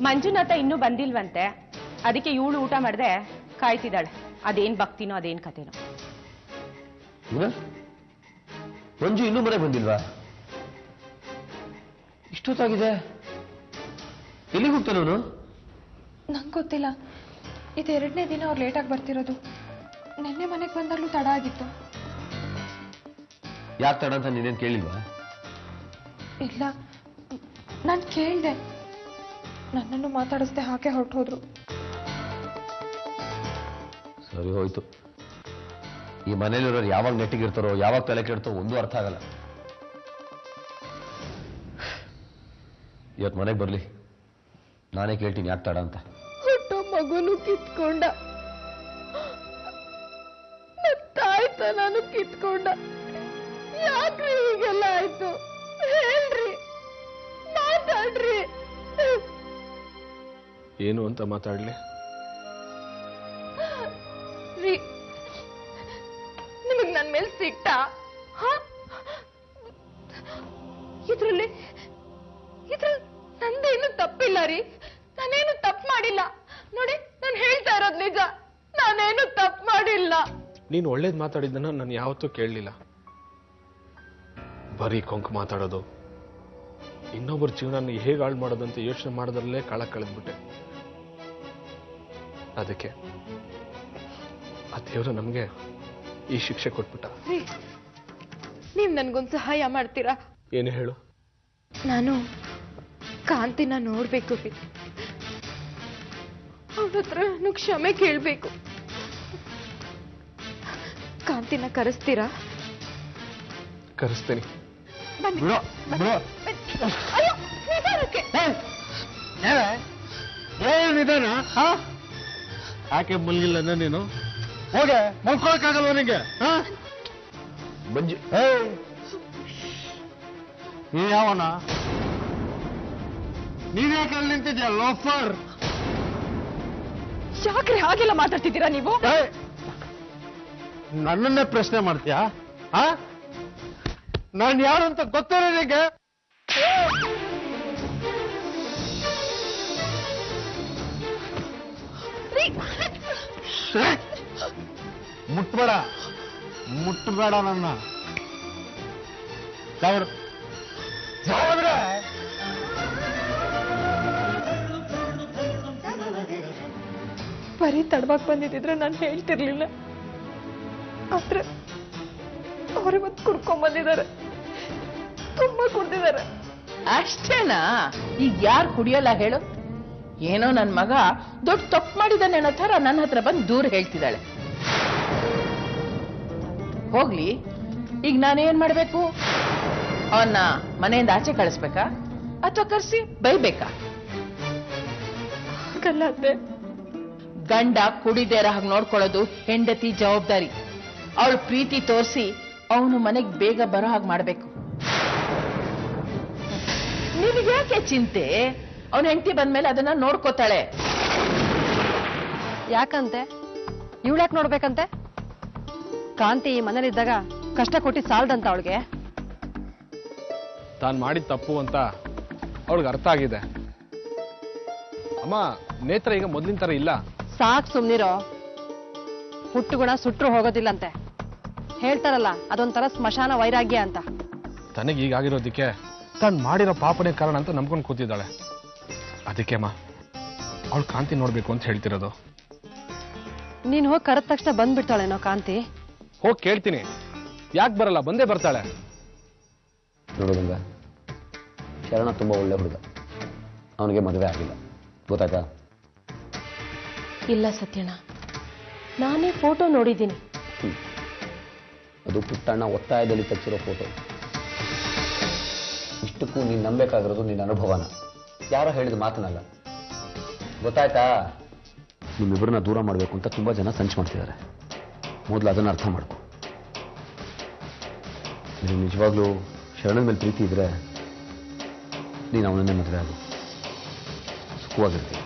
ಮಂಜುನಾಥ ಇನ್ನೂ ಬಂದಿಲ್ವಂತೆ, ಅದಕ್ಕೆ ಇವಳು ಊಟ ಮಾಡದೆ ಕಾಯ್ತಿದ್ದಾಳೆ. ಅದೇನ್ ಭಕ್ತಿನೋ ಅದೇನ್ ಕಥೆನೋ. ಮಂಜು ಇನ್ನೂ ಮನೆ ಬಂದಿಲ್ವಾ? ಇಷ್ಟೊತ್ತಾಗಿದೆ, ಎಲ್ಲಿಗೆ ಹೋಗ್ತಾನೆ ಅವನು? ನಂಗೆ ಗೊತ್ತಿಲ್ಲ. ಇದು 2ನೇ ದಿನ ಅವ್ರು ಲೇಟಾಗಿ ಬರ್ತಿರೋದು. ನಿನ್ನೆ ಮನೆಗೆ ಬಂದಾಗಲೂ ತಡ ಆಗಿತ್ತು. ಯಾಕೆ ತಡ ಅಂತ ನೀನೇನು ಕೇಳಿಲ್ವಾ? ಇಲ್ಲ, ನಾನು ಕೇಳಿದೆ. ನನ್ನನ್ನು ಮಾತಾಡಿಸ್ದೆ ಹಾಗೆ ಹೊರಟೋದ್ರು. ಸರಿ ಹೋಯ್ತು. ಈ ಮನೇಲಿರೋರು ಯಾವಾಗ ನೆಟ್ಟಿಗಿರ್ತಾರೋ ಯಾವಾಗ ತಲೆ ಕೆಡ್ತಾರೋ ಒಂದೂ ಅರ್ಥ ಆಗಲ್ಲ. ಇವತ್ತು ಮನೆಗೆ ಬರಲಿ, ನಾನೇ ಕೇಳ್ತೀನಿ ಯಾಕೆ ತಡ ಅಂತ. ಹುಟ್ಟೋ ಮಗುನು ಕಿತ್ಕೊಂಡ, ತಾಯ್ತ ನಾನು ಕಿತ್ಕೊಂಡ. ಯಾಕ್ರಿ ಹೀಗೆಲ್ಲ ಆಯ್ತು? ಹೇಳ್ರಿ, ಮಾತಾಡ್ರಿ. ಏನು ಅಂತ ಮಾತಾಡ್ಲಿ? ನಿಮಗ್ ನನ್ ಮೇಲೆ ಸಿಟ್ಟ? ಇದ್ರಲ್ಲಿ ನಂದೇನು ತಪ್ಪಿಲ್ಲ ರೀ. ನಾನೇನು ತಪ್ಪು ಮಾಡಿಲ್ಲ ನೋಡಿ. ನಾನು ಹೇಳ್ತಾ ಇರೋದು ನಿಜ. ನಾನೇನು ತಪ್ಪು ಮಾಡಿಲ್ಲ. ನೀನು ಒಳ್ಳೇದು ಮಾತಾಡಿದ್ದನ್ನ ನಾನು ಯಾವತ್ತೂ ಕೇಳಲಿಲ್ಲ. ಬರೀ ಕೊಂಕು ಮಾತಾಡೋದು, ಇನ್ನೊಬ್ಬರ ಜೀವನ ಹೇಗೆ ಹಾಳು ಮಾಡೋದಂತ ಯೋಚನೆ ಮಾಡೋದ್ರಲ್ಲೇ ಕಾಳ ಕಳೆದ್ಬಿಟ್ಟೆ. ಅದಕ್ಕೆ ಆ ದೇವರು ನಮಗೆ ಈ ಶಿಕ್ಷೆ ಕೊಟ್ಬಿಟ್ಟ. ನೀವ್ ನನ್ಗೊಂದು ಸಹಾಯ ಮಾಡ್ತೀರಾ? ಏನು ಹೇಳು? ನಾನು ಕಾಂತಿನ ನೋಡ್ಬೇಕು ರೀ. ಅವಳ ಹತ್ರ ನಾನು ಕ್ಷಮೆ ಕೇಳ್ಬೇಕು. ಕಾಂತಿನ ಕರೆಸ್ತೀರಾ? ಕರೆಸ್ತೀನಿ. ನಿಧಾನ. ಯಾಕೆ ಮಲ್ಗಿಲ್ಲ ನೀನು? ಹೋಗೆ ಮಲ್ಕೊಳಕ್ಕಾಗಲ್ವ ನಿಂಗೆ? ಮಂಜು, ನೀ ಯಾವನ? ನೀನ್ ಯಾಕೆ ಅಲ್ಲಿ ನಿಂತಿದ್ಯಾ ಲೋಫರ್? ಯಾಕ್ರಿ ಹಾಗೆಲ್ಲ ಮಾತಾಡ್ತಿದ್ದೀರಾ ನೀವು? ನನ್ನನ್ನೇ ಪ್ರಶ್ನೆ ಮಾಡ್ತೀಯಾ? ನಾನು ಯಾರು ಅಂತ ಗೊತ್ತೇನೆ ನಿಂಗೆ? ಮುಟ್ಟಬೇಡ ನನ್ನ. ಬರೀ ತಡವಾಗಿ ಬಂದಿದ್ರೆ ನಾನು ಹೇಳ್ತಿರ್ಲಿಲ್ಲ. ಆದ್ರೆ ಅವರಿವತ್ತು ಕುಡ್ಕೊಂಡ್ ಬಂದಿದ್ದಾರೆ. ತುಂಬಾ ಕುಡ್ದಿದ್ದಾರೆ. ಅಷ್ಟೇನಾ? ಈಗ ಯಾರು ಕುಡಿಯಲ್ಲ ಹೇಳು? ಏನೋ ನನ್ ಮಗ ದೊಡ್ಡ ತಪ್ಪು ಮಾಡಿದಾನೆ ಅನ್ನೋ ತರ ನನ್ನ ಹತ್ರ ಬಂದು ದೂರ ಹೇಳ್ತಿದ್ದಾಳೆ. ಹೋಗ್ಲಿ, ಈಗ ನಾನೇನ್ ಮಾಡ್ಬೇಕು? ಅವನ್ನ ಮನೆಯಿಂದ ಆಚೆ ಕಳಿಸ್ಬೇಕಾ ಅಥವಾ ಕರ್ಸಿ ಬೈಬೇಕಾ? ಗಂಡ ಕುಡಿದೇರ ಹಾಗೆ ನೋಡ್ಕೊಳ್ಳೋದು ಹೆಂಡತಿ ಜವಾಬ್ದಾರಿ. ಅವಳು ಪ್ರೀತಿ ತೋರಿಸಿ ಅವನು ಮನೆಗೆ ಬೇಗ ಬರೋ ಹಾಗೆ ಮಾಡ್ಬೇಕು. ನಿನಗ್ಯಾಕೆ ಚಿಂತೆ? ಅವನ ಹೆಂಡತಿ ಬಂದ್ಮೇಲೆ ಅದನ್ನ ನೋಡ್ಕೋತಾಳೆ. ಯಾಕಂತೆ? ಇವಳ್ಯಾಕೆ ನೋಡ್ಬೇಕಂತೆ? ಕಾಂತಿ ಈ ಮನೇಲಿದ್ದಾಗ ಕಷ್ಟ ಕೊಟ್ಟಿ ಸಾಲ್ದಂತ ಅವಳಿಗೆ. ತಾನು ಮಾಡಿದ ತಪ್ಪು ಅಂತ ಅವಳಿಗೆ ಅರ್ಥ ಆಗಿದೆ. ಅಮ್ಮ, ನೇತ್ರ ಈಗ ಮೊದ್ಲಿನ ತರ ಇಲ್ಲ. ಸಾಕ್ ಸುಮ್ನಿರೋ. ಹುಟ್ಟುಗುಣ ಸುಟ್ರು ಹೋಗೋದಿಲ್ಲಂತೆ. ಹೇಳ್ತಾರಲ್ಲ, ಅದೊಂಥರ ಸ್ಮಶಾನ ವೈರಾಗ್ಯ ಅಂತ. ತನಗೆ ಹೀಗಾಗಿರೋದಕ್ಕೆ ತಾನು ಮಾಡಿರೋ ಪಾಪನೇ ಕಾರಣ ಅಂತ ನಂಬ್ಕೊಂಡು ಕೂತಿದ್ದಾಳೆ. ಅದಕ್ಕೆ ಅಮ್ಮ ಅವಳು ಕಾಂತಿ ನೋಡ್ಬೇಕು ಅಂತ ಹೇಳ್ತಿರೋದು. ನೀನ್ ಹೋಗಿ ಕರೆದ ತಕ್ಷಣ ಬಂದ್ಬಿಡ್ತಾಳೇನೋ ಕಾಂತಿ? ಹೋಗಿ ಕೇಳ್ತೀನಿ. ಯಾಕೆ ಬರಲ್ಲ? ಬಂದೇ ಬರ್ತಾಳೆ. ನೋಡೋದಂಗ, ಶರಣ ತುಂಬಾ ಒಳ್ಳೆ ಹುಡುಗ. ಅವನಿಗೆ ಮದುವೆ ಆಗಿಲ್ಲ, ಗೊತ್ತಾಯ್ತಾ? ಇಲ್ಲ ಸತ್ಯಣ್ಣ, ನಾನೇ ಫೋಟೋ ನೋಡಿದ್ದೀನಿ. ಅದು ಪುಟ್ಟಣ್ಣ ಒತ್ತಾಯದಲ್ಲಿ ತೆಗೆಸಿರೋ ಫೋಟೋ. ಇಷ್ಟಕ್ಕೂ ನೀನು ನಂಬೇಕಾಗಿರೋದು ನಿನ್ನ ಅನುಭವನ, ಯಾರೋ ಹೇಳಿದ ಮಾತನಲ್ಲ. ಗೊತ್ತಾಯ್ತಾ? ನಿಮ್ಮಿಬ್ಬರನ್ನ ದೂರ ಮಾಡಬೇಕು ಅಂತ ತುಂಬಾ ಜನ ಸಂಚು ಮಾಡ್ತಿದ್ದಾರೆ. ಮೊದಲು ಅದನ್ನು ಅರ್ಥ ಮಾಡ್ಕೊ. ನೀವು ನಿಜವಾಗ್ಲೂ ಶರಣನ ಮೇಲೆ ಪ್ರೀತಿ ಇದ್ರೆ ನೀನು ಅವನನ್ನೇ ಮದುವೆ ಆಗು, ಸುಖವಾಗಿರ್ತೀವಿ.